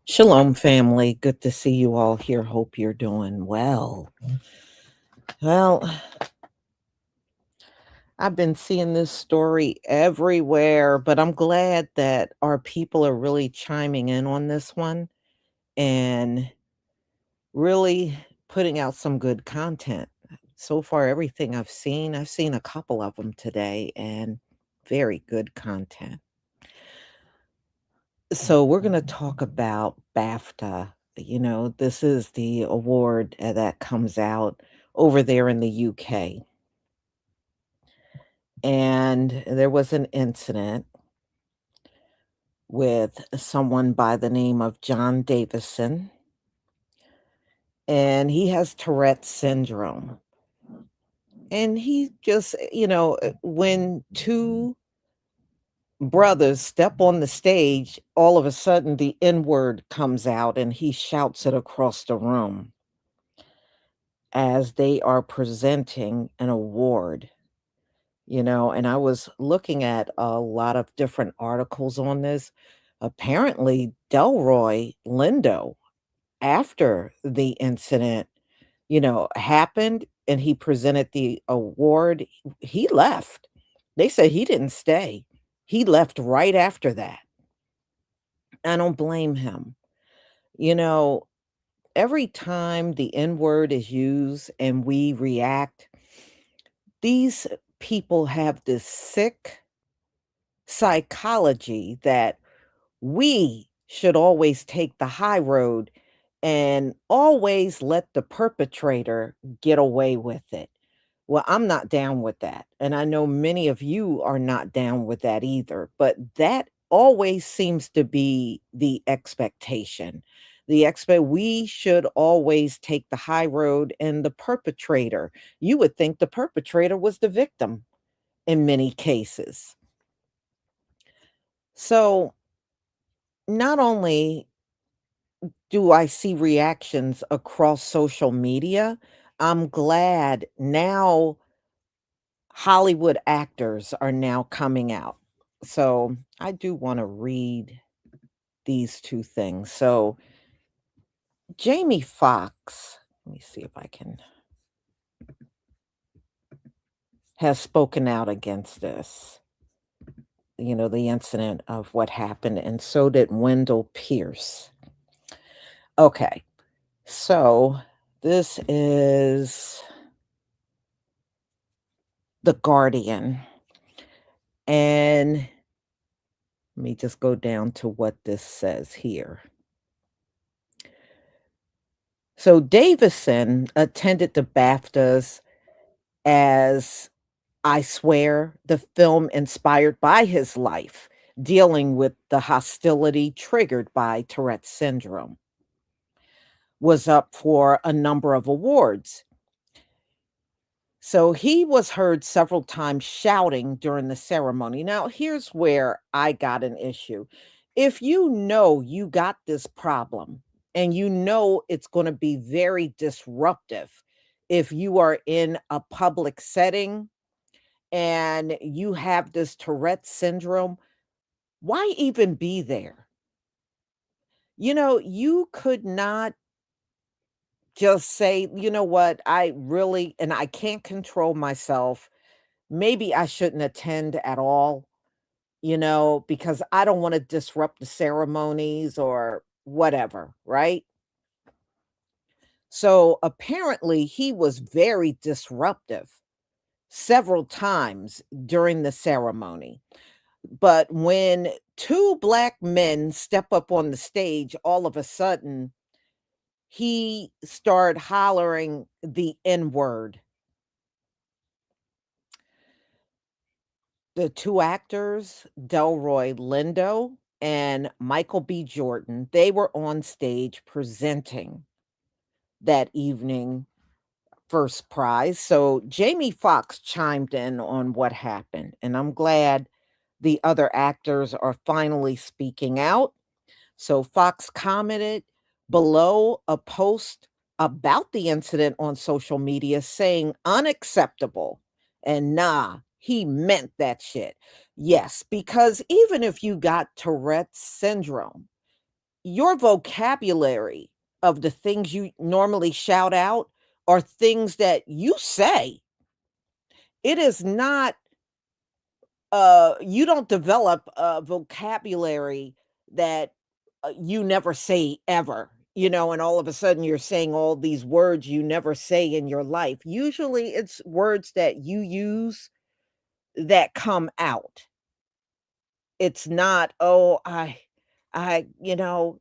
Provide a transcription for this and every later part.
Shalom, family. Good to see you all here. Hope you're doing well. Well, I've been seeing this story everywhere, but I'm glad that our people are really chiming in on this one and really putting out some good content. So far, everything I've seen a couple of them today and very good content. So, we're going to talk about BAFTA. This is the award that comes out over there in the UK. And there was an incident with someone by the name of John Davison, and he has Tourette syndrome. And he just, when two brothers step on the stage, all of a sudden the N word comes out and he shouts it across the room as they are presenting an award. And I was looking at a lot of different articles on this. Apparently, Delroy Lindo, after the incident, happened and he presented the award, he left. They said he didn't stay. He left right after that. I don't blame him. You know, every time the N word is used and we react, these people have this sick psychology that we should always take the high road and always let the perpetrator get away with it. Well, I'm not down with that. And I know many of you are not down with that either. But that always seems to be the expectation. We should always take the high road and the perpetrator. You would think the perpetrator was the victim in many cases. So not only do I see reactions across social media, I'm glad now Hollywood actors are now coming out. So I do want to read these two things. So Jamie Foxx, let me see if I can, has spoken out against this, the incident of what happened, and so did Wendell Pierce. Okay, so this is The Guardian. And let me just go down to what this says here. So Davison attended the BAFTAs as I Swear, the film inspired by his life, dealing with the hostility triggered by Tourette syndrome, was up for a number of awards. So he was heard several times shouting during the ceremony. Now, here's where I got an issue. If you know you got this problem and you know it's going to be very disruptive if you are in a public setting and you have this Tourette syndrome, why even be there? You could not just say, you know what, and I can't control myself. Maybe I shouldn't attend at all, because I don't want to disrupt the ceremonies or whatever, right? So apparently he was very disruptive several times during the ceremony. But when two black men step up on the stage, all of a sudden, he started hollering the N word. The two actors, Delroy Lindo and Michael B. Jordan, they were on stage presenting that evening first prize. So Jamie Foxx chimed in on what happened, and I'm glad the other actors are finally speaking out. So Fox commented below a post about the incident on social media saying unacceptable. And nah, he meant that shit. Yes, because even if you got Tourette's syndrome, your vocabulary of the things you normally shout out are things that you say. It is not, you don't develop a vocabulary that, you never say ever, and all of a sudden you're saying all these words you never say in your life. Usually it's words that you use that come out. It's not, "Oh,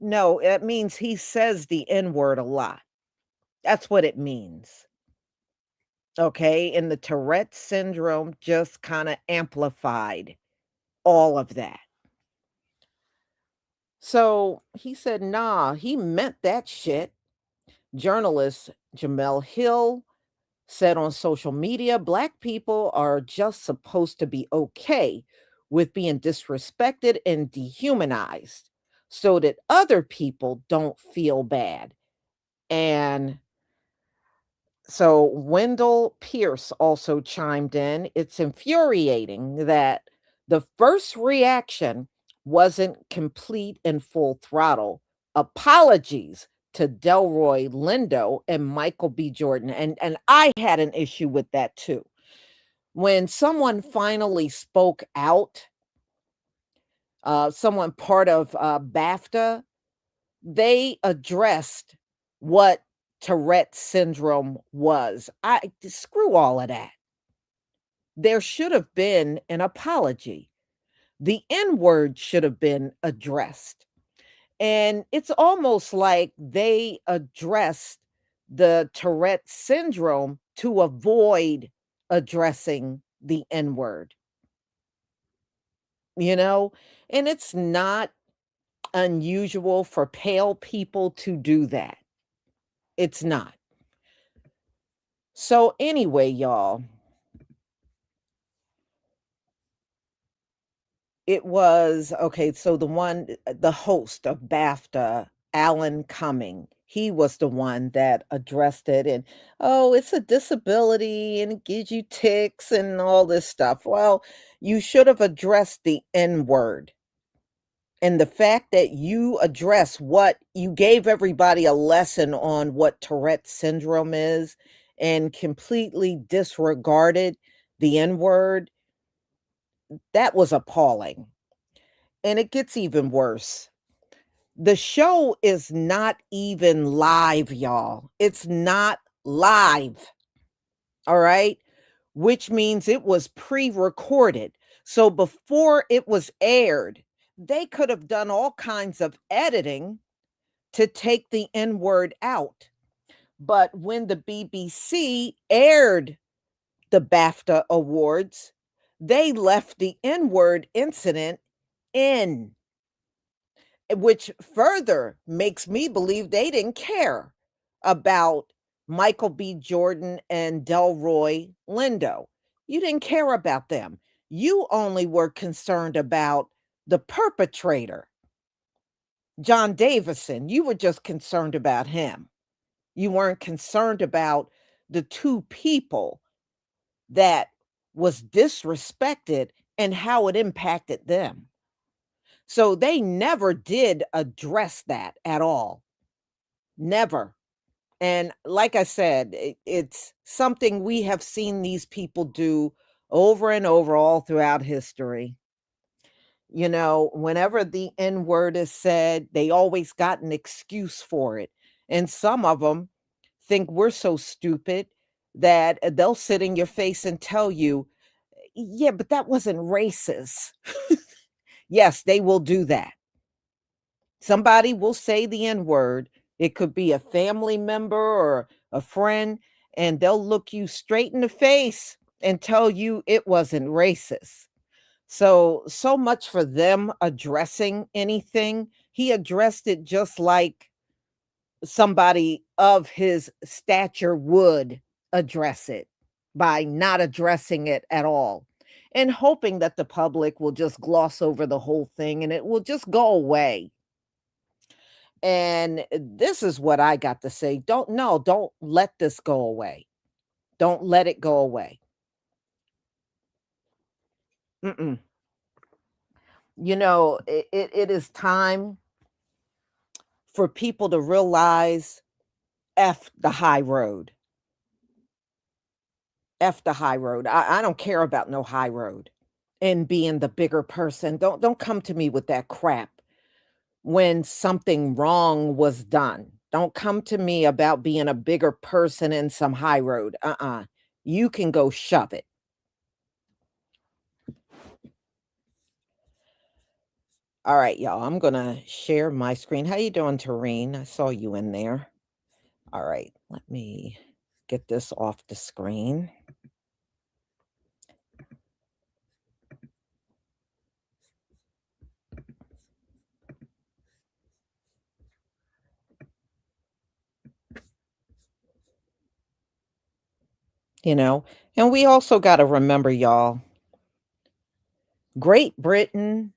no, it means he says the N word a lot. That's what it means, okay? And the Tourette syndrome just kinda amplified all of that. So, he said, "Nah, he meant that shit." Journalist Jamel Hill said on social media, "Black people are just supposed to be okay with being disrespected and dehumanized so that other people don't feel bad." And so Wendell Pierce also chimed in. "It's infuriating that the first reaction wasn't complete and full throttle apologies to Delroy Lindo and Michael B. Jordan." And I had an issue with that too. When someone finally spoke out, someone part of BAFTA, they addressed what Tourette syndrome was. I screw all of that. There should have been an apology. The N word should have been addressed. And it's almost like they addressed the Tourette syndrome to avoid addressing the N word, you know? And it's not unusual for pale people to do that. It's not. So anyway, y'all, it was okay. So the host of BAFTA, Alan Cumming, he was the one that addressed it. And oh, it's a disability and it gives you ticks and all this stuff. Well, you should have addressed the N word. And the fact that you address what you gave everybody a lesson on what Tourette syndrome is and completely disregarded the N word, that was appalling. And it gets even worse. The show is not even live, y'all. It's not live. All right. Which means it was pre recorded. So before it was aired, they could have done all kinds of editing to take the N word out. But when the BBC aired the BAFTA awards, they left the N word incident in, which further makes me believe they didn't care about Michael B. Jordan and Delroy Lindo. You didn't care about them. You only were concerned about the perpetrator, John Davison. You were just concerned about him. You weren't concerned about the two people that was disrespected and how it impacted them. So they never did address that at all. Never. And like I said, it's something we have seen these people do over and over all throughout history. Whenever the N word is said, they always got an excuse for it. And some of them think we're so stupid that they'll sit in your face and tell you, yeah, but that wasn't racist. Yes, they will do that. Somebody will say the N word. It could be a family member or a friend, and they'll look you straight in the face and tell you it wasn't racist. So much for them addressing anything. He addressed it just like somebody of his stature would address it, by not addressing it at all and hoping that the public will just gloss over the whole thing and it will just go away. And this is what I got to say. Don't let this go away. Don't let it go away. Mm-mm. It is time for people to realize F the high road. F the high road. I don't care about no high road and being the bigger person. Don't come to me with that crap when something wrong was done. Don't come to me about being a bigger person in some high road. You can go shove it. All right, y'all. I'm gonna share my screen. How you doing, Tareen? I saw you in there. All right, let me get this off the screen. You know, and we also got to remember, y'all, Great Britain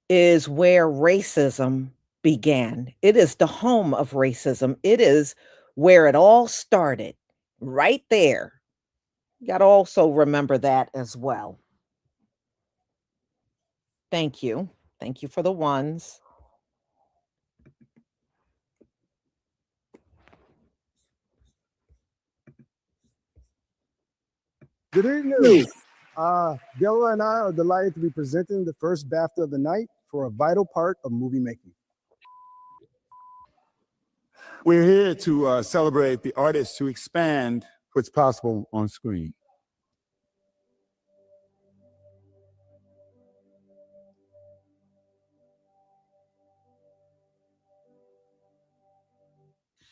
is where racism began. It is the home of racism. It is where it all started, right there. You got to also remember that as well. Thank you. Thank you for the ones. Good evening. Delroy and I are delighted to be presenting the first BAFTA of the night for a vital part of movie making. We're here to celebrate the artists who expand what's possible on screen.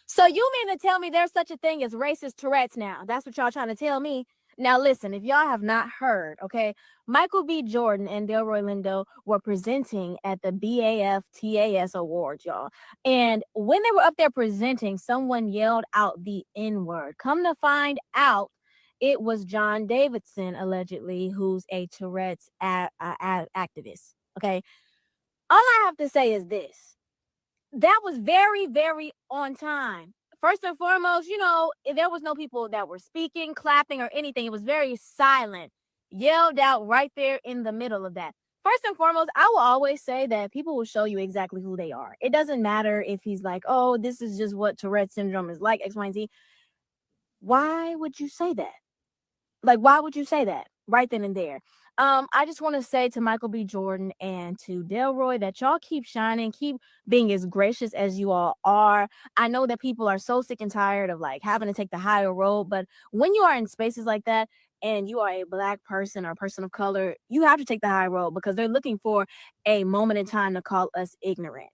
So you mean to tell me there's such a thing as racist Tourette's now? That's what y'all trying to tell me? Now listen, if y'all have not heard, okay, Michael B. Jordan and Delroy Lindo were presenting at the BAFTAS Awards, y'all. And when they were up there presenting, someone yelled out the N-word. Come to find out, it was John Davidson, allegedly, who's a Tourette's activist, okay? All I have to say is this. That was very, very on time. First and foremost, you know, there was no people that were speaking, clapping, or anything. It was very silent, yelled out right there in the middle of that. First and foremost, I will always say that people will show you exactly who they are. It doesn't matter if he's like, oh, this is just what Tourette syndrome is like, X, Y, and Z. Why would you say that? Like, why would you say that right then and there? I just want to say to Michael B. Jordan and to Delroy that y'all keep shining, keep being as gracious as you all are. I know that people are so sick and tired of like having to take the higher road, but when you are in spaces like that and you are a Black person or a person of color, you have to take the high road because they're looking for a moment in time to call us ignorant.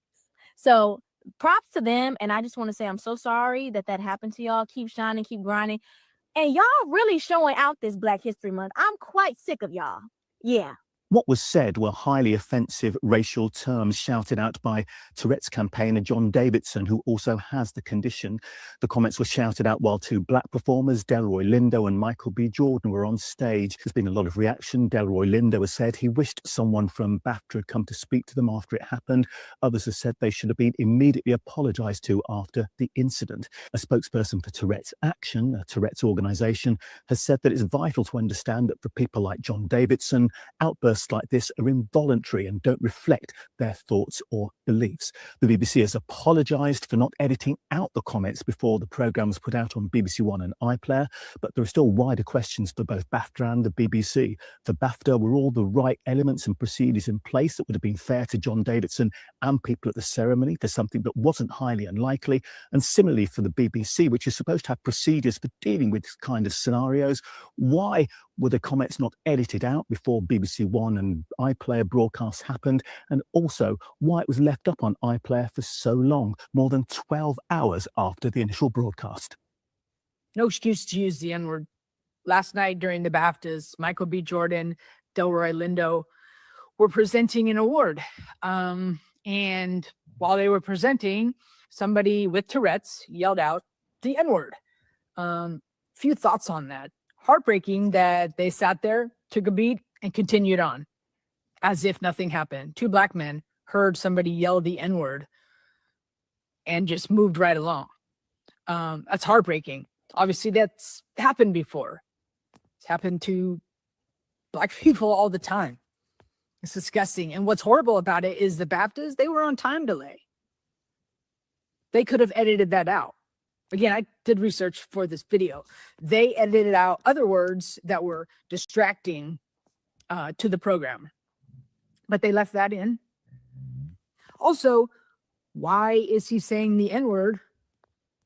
So props to them. And I just want to say I'm so sorry that that happened to y'all. Keep shining, keep grinding. And y'all really showing out this Black History Month. I'm quite sick of y'all. Yeah. What was said were highly offensive racial terms shouted out by Tourette's campaigner John Davidson, who also has the condition. The comments were shouted out while two Black performers, Delroy Lindo and Michael B. Jordan, were on stage. There's been a lot of reaction. Delroy Lindo has said he wished someone from BAFTA had come to speak to them after it happened. Others have said they should have been immediately apologised to after the incident. A spokesperson for Tourette's Action, a Tourette's organisation, has said that it's vital to understand that for people like John Davidson, outbursts like this are involuntary and don't reflect their thoughts or beliefs. The BBC has apologised for not editing out the comments before the programme was put out on BBC One and iPlayer, but there are still wider questions for both BAFTA and the BBC. For BAFTA, were all the right elements and procedures in place that would have been fair to John Davidson and people at the ceremony for something that wasn't highly unlikely? And similarly for the BBC, which is supposed to have procedures for dealing with this kind of scenarios, why were the comments not edited out before BBC One and iPlayer broadcasts happened? And also, why it was left up on iPlayer for so long, more than 12 hours after the initial broadcast? No excuse to use the N-word. Last night during the BAFTAs, Michael B. Jordan, Delroy Lindo were presenting an award. And while they were presenting, somebody with Tourette's yelled out the N-word. Few thoughts on that. Heartbreaking that they sat there, took a beat, and continued on as if nothing happened. Two Black men heard somebody yell the N-word and just moved right along. That's heartbreaking. Obviously, that's happened before. It's happened to Black people all the time. It's disgusting. And what's horrible about it is the BAFTAs, they were on time delay. they could have edited that out. Again, I did research for this video. They edited out other words that were distracting to the program, but they left that in. Also, why is he saying the N-word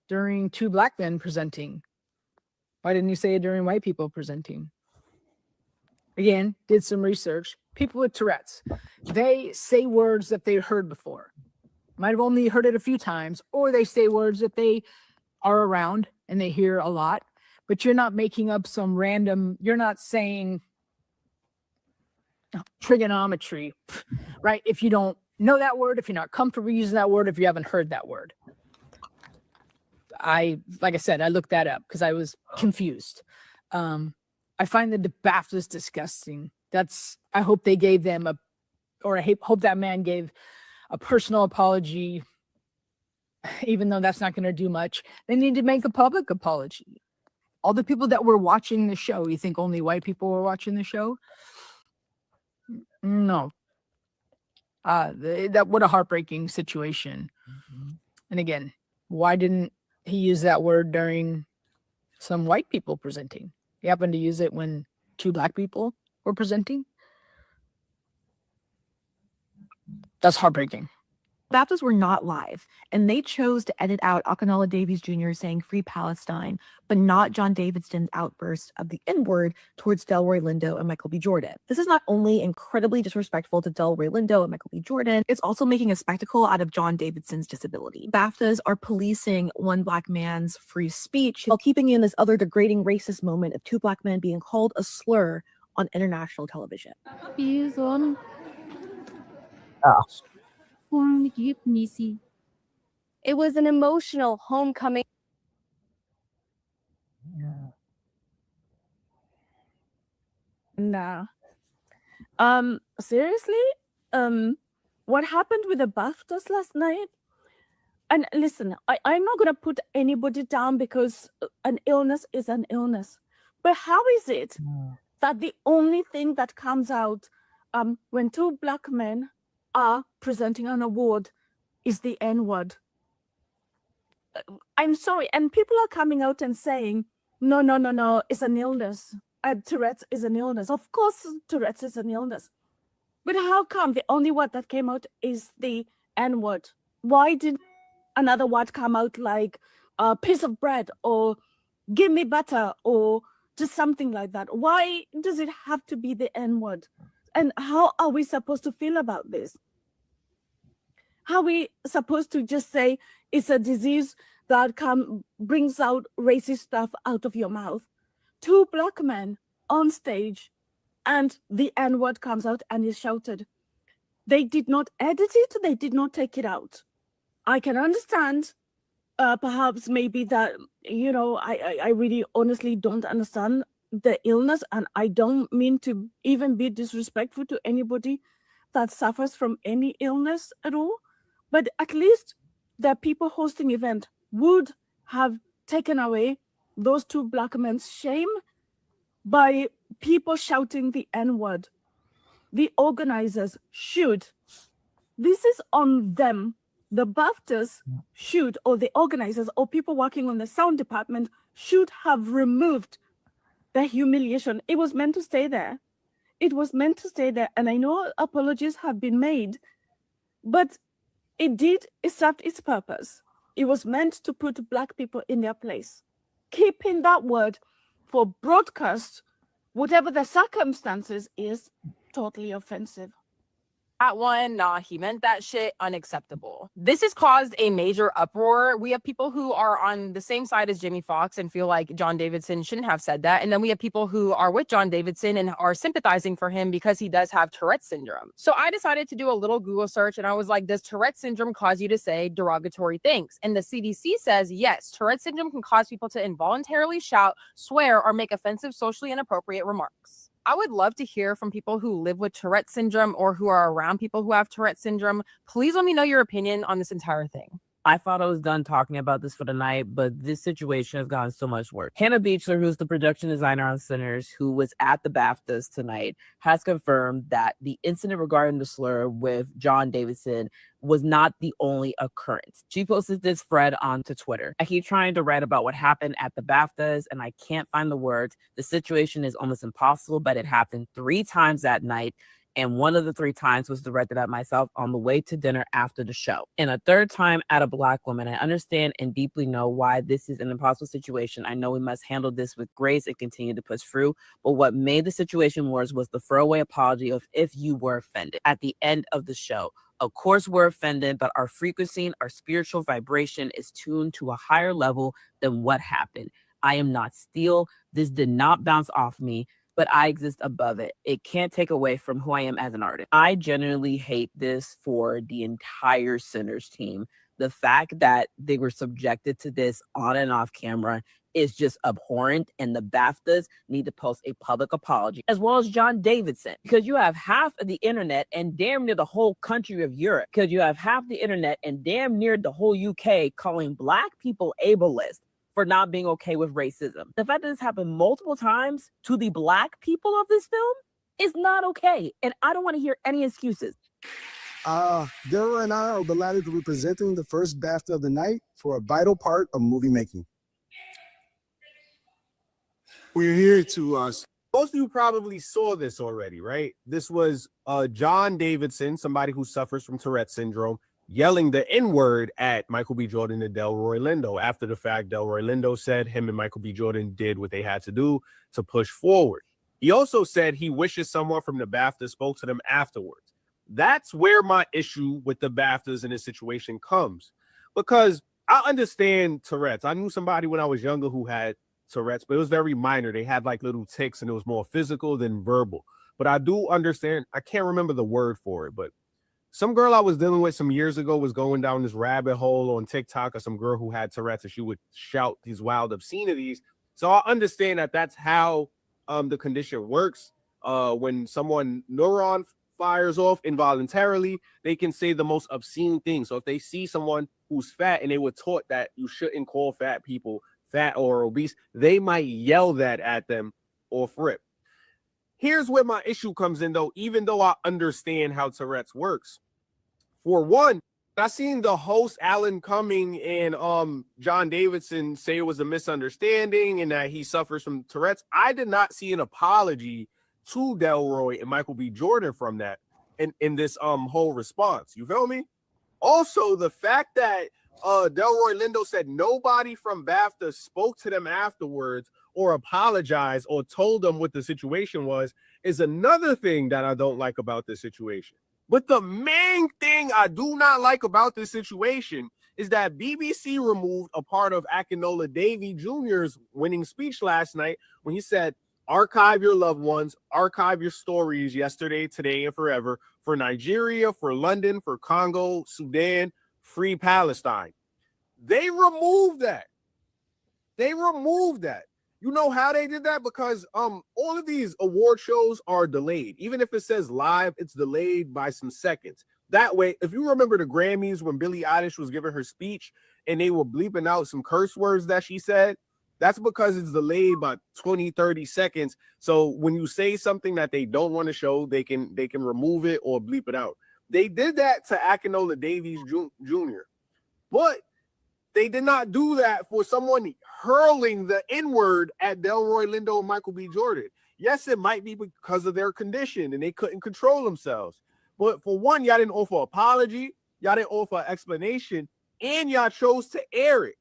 during two black men presenting? Why didn't you say it during white people presenting? Again, did some research. People with Tourette's, they say words that they heard before. Might have only heard it a few times, or they say words that they are around and they hear a lot, but you're not making up some random, you're not saying trigonometry, right? If you don't know that word, if you're not comfortable using that word, if you haven't heard that word. Like I said, I looked that up because I was confused. I find the BAFTAs disgusting. I hope they gave them I hope that man gave a personal apology, even though that's not going to do much. They need to make a public apology. All the people that were watching the show, you think only white people were watching the show? No. What a heartbreaking situation. And again, why didn't he use that word during some white people presenting? He happened to use it when two black people were presenting. That's heartbreaking. BAFTAs were not live, and they chose to edit out Akinala Davies Jr. saying "Free Palestine," but not John Davidson's outburst of the N-word towards Delroy Lindo and Michael B. Jordan. This is not only incredibly disrespectful to Delroy Lindo and Michael B. Jordan, it's also making a spectacle out of John Davidson's disability. BAFTAs are policing one black man's free speech while keeping in this other degrading racist moment of two black men being called a slur on international television. It was an emotional homecoming. Nah. Seriously? What happened with the BAFTAs last night? And listen, I'm not gonna put anybody down because an illness is an illness. But how is it that the only thing that comes out when two black men are presenting an award is the N-word? I'm sorry, and people are coming out and saying, no, it's an illness. Tourette's is an illness. Of course, Tourette's is an illness. But how come the only word that came out is the N-word? Why did another word come out like a piece of bread or give me butter or just something like that? Why does it have to be the N-word? And how are we supposed to feel about this? How are we supposed to just say it's a disease that brings out racist stuff out of your mouth? Two black men on stage and the N-word comes out and is shouted. They did not edit it, they did not take it out. I can understand perhaps maybe that, I really honestly don't understand the illness, and I don't mean to even be disrespectful to anybody that suffers from any illness at all. But at least the people hosting event would have taken away those two black men's shame by people shouting the N-word. The organizers should. This is on them. The BAFTAs should, or the organizers, or people working on the sound department should have removed the humiliation. It was meant to stay there. It was meant to stay there. And I know apologies have been made, but it served its purpose. It was meant to put black people in their place. Keeping that word for broadcast, whatever the circumstances, is totally offensive. That one, nah, he meant that shit, unacceptable. This has caused a major uproar. We have people who are on the same side as Jamie Foxx and feel like John Davidson shouldn't have said that. And then we have people who are with John Davidson and are sympathizing for him because he does have Tourette syndrome. So I decided to do a little Google search and I was like, does Tourette syndrome cause you to say derogatory things? And the CDC says, yes, Tourette syndrome can cause people to involuntarily shout, swear, or make offensive, socially inappropriate remarks. I would love to hear from people who live with Tourette syndrome or who are around people who have Tourette syndrome. Please let me know your opinion on this entire thing. I thought I was done talking about this for the night, but this situation has gotten so much worse. Hannah Beachler, who's the production designer on Sinners, who was at the BAFTAs tonight, has confirmed that the incident regarding the slur with John Davidson was not the only occurrence. She posted this thread onto Twitter. I keep trying to write about what happened at the BAFTAs, and I can't find the words. The situation is almost impossible, but it happened 3 times that night. And one of the 3 times was directed at myself on the way to dinner after the show. And a 3rd time at a Black woman. I understand and deeply know why this is an impossible situation. I know we must handle this with grace and continue to push through. But what made the situation worse was the throwaway apology of if you were offended at the end of the show. Of course, we're offended, but our frequency and our spiritual vibration is tuned to a higher level than what happened. I am not steel. This did not bounce off me, but I exist above it. It can't take away from who I am as an artist. I genuinely hate this for the entire Sinners team. The fact that they were subjected to this on and off camera is just abhorrent, and the BAFTAs need to post a public apology, as well as John Davidson, because you have half of the internet and damn near the whole country of Europe, because you have half the internet and damn near the whole UK calling Black people ableist for not being okay with racism. The fact that this happened multiple times to the Black people of this film is not okay. And I don't want to hear any excuses. Delroy and I are delighted to be presenting the first BAFTA of the night for a vital part of movie making. We're here to Most of you probably saw this already, right? This was John Davidson, somebody who suffers from Tourette syndrome, yelling the N-word at Michael B. Jordan and Delroy Lindo. After the fact, Delroy Lindo said him and Michael B. Jordan did what they had to do to push forward. He also said he wishes someone from the BAFTA spoke to them afterwards. That's where my issue with the BAFTAs in this situation comes. Because I understand Tourette's. I knew somebody when I was younger who had Tourette's, but it was very minor. They had like little tics and it was more physical than verbal. But I do understand, I can't remember the word for it, but some girl I was dealing with some years ago was going down this rabbit hole on TikTok of some girl who had Tourette's, and she would shout these wild obscenities. So I understand that that's how the condition works. When someone neuron fires off involuntarily, they can say the most obscene things. So if they see someone who's fat and they were taught that you shouldn't call fat people fat or obese, they might yell that at them off rip. Here's where my issue comes in, though, even though I understand how Tourette's works. For one, I seen the host Alan Cumming and John Davidson say it was a misunderstanding and that he suffers from Tourette's. I did not see an apology to Delroy and Michael B. Jordan from that in this whole response. You feel me? Also, the fact that Delroy Lindo said nobody from BAFTA spoke to them afterwards or apologized or told them what the situation was is another thing that I don't like about this situation. But the main thing I do not like about this situation is that BBC removed a part of Akinola Davey Jr.'s winning speech last night when he said, archive your loved ones, archive your stories yesterday, today, and forever for Nigeria, for London, for Congo, Sudan, free Palestine. They removed that. They removed that. You know how they did that? Because all of these award shows are delayed. Even if it says live, it's delayed by some seconds. That way, if you remember the Grammys when Billie Eilish was giving her speech and they were bleeping out some curse words that she said, that's because it's delayed by 20, 30 seconds. So when you say something that they don't want to show, they can remove it or bleep it out. They did that to Akinola Davies Jr. But they did not do that for someone hurling the N-word at Delroy Lindo and Michael B. Jordan. Yes, it might be because of their condition and they couldn't control themselves. But for one, y'all didn't offer an apology, y'all didn't offer an explanation, and y'all chose to air it.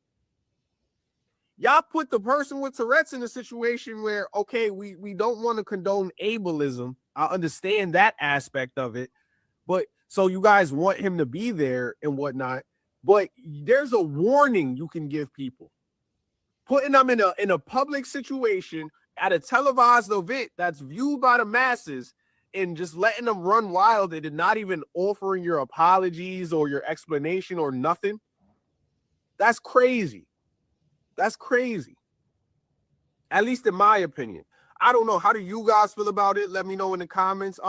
Y'all put the person with Tourette's in a situation where, okay, we don't want to condone ableism. I understand that aspect of it. But so you guys want him to be there and whatnot. But there's a warning you can give people. Putting them in a public situation at a televised event that's viewed by the masses and just letting them run wild and not even offering your apologies or your explanation or nothing. That's crazy. That's crazy. At least in my opinion. I don't know. How do you guys feel about it? Let me know in the comments.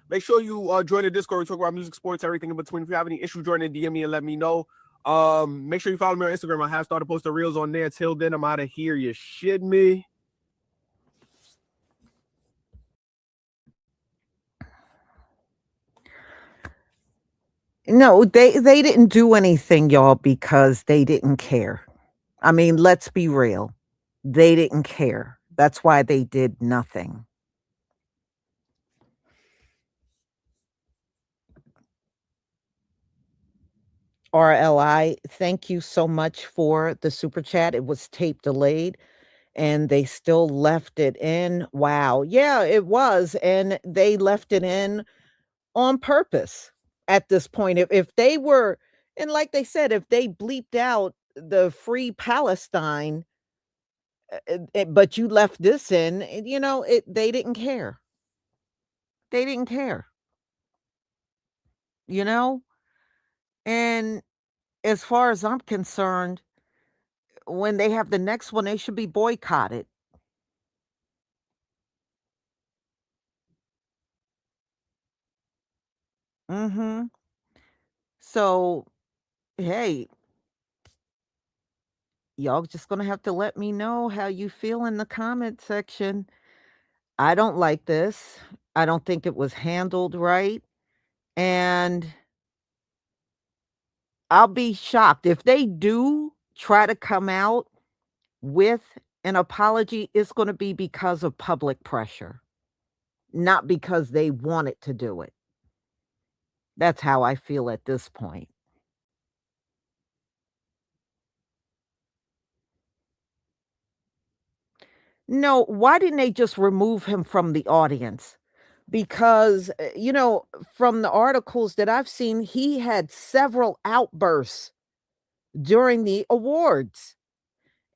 Make sure you join the Discord. We talk about music, sports, everything in between. If you have any issue, join the DM me and let me know. Make sure you follow me on Instagram. I have started posting reels on there. Till then, I'm out of here. You shit me. No, they didn't do anything, y'all, because they didn't care. I mean, let's be real. They didn't care. That's why they did nothing. RLI, thank you so much for the super chat. It was tape delayed and they still left it in. Wow. Yeah, it was. And they left it in on purpose at this point. If they were, and like they said, if they bleeped out the free Palestine, but you left this in, they didn't care. They didn't care, you know? And as far as I'm concerned, when they have the next one, they should be boycotted. Mhm. So, hey, y'all just gonna have to let me know how you feel in the comment section. I don't like this. I don't think it was handled right. And I'll be shocked if they do try to come out with an apology, it's going to be because of public pressure, not because they wanted to do it. That's how I feel at this point. No, why didn't they just remove him from the audience? Because, from the articles that I've seen, he had several outbursts during the awards.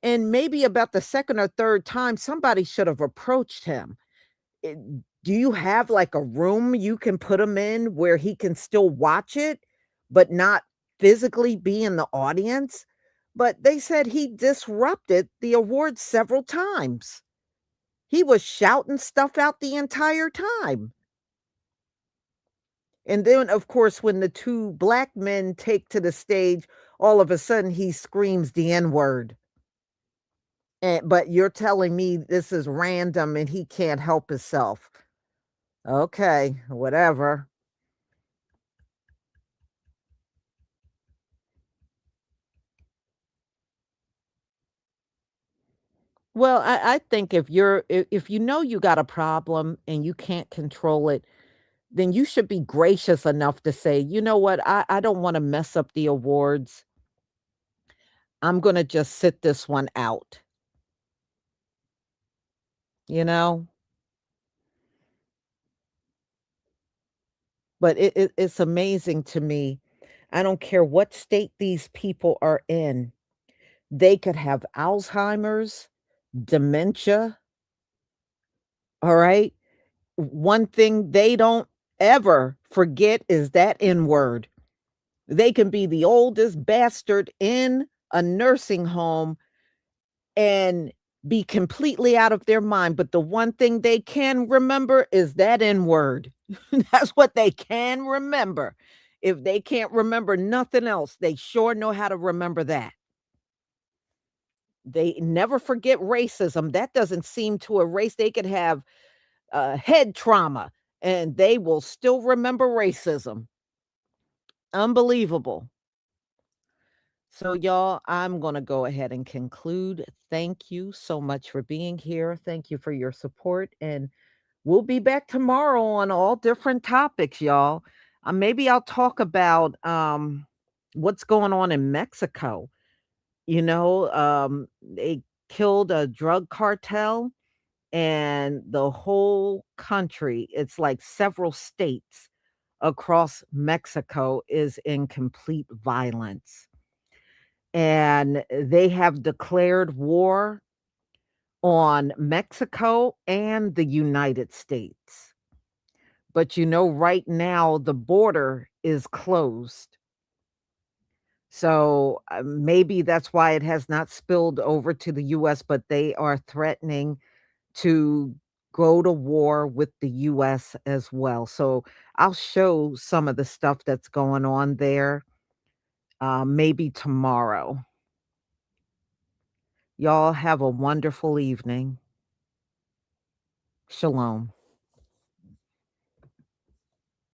And maybe about the second or third time, somebody should have approached him. Eh, do you have like a room you can put him in where he can still watch it, but not physically be in the audience? But they said he disrupted the awards several times. He was shouting stuff out the entire time. And then, of course, when the two black men take to the stage, all of a sudden he screams the N word. But you're telling me this is random and he can't help himself. Okay, whatever. Well, I think if you know you got a problem and you can't control it, then you should be gracious enough to say, you know what, I don't want to mess up the awards. I'm gonna just sit this one out. You know? But it's amazing to me. I don't care what state these people are in. They could have Alzheimer's, dementia, all right? One thing they don't ever forget is that N word. They can be the oldest bastard in a nursing home and be completely out of their mind, but the one thing they can remember is that N word. That's what they can remember. If they can't remember nothing else, they sure know how to remember that. They never forget racism. That doesn't seem to erase. They could have head trauma and they will still remember racism. Unbelievable. So, y'all, I'm going to go ahead and conclude. Thank you so much for being here. Thank you for your support. And we'll be back tomorrow on all different topics, y'all. Maybe I'll talk about what's going on in Mexico. They killed a drug cartel and the whole country, it's like several states across Mexico is in complete violence. And they have declared war on Mexico and the United States. But right now the border is closed. So maybe that's why it has not spilled over to the US, but they are threatening to go to war with the US as well. So I'll show some of the stuff that's going on there. maybe tomorrow. Y'all have a wonderful evening. Shalom.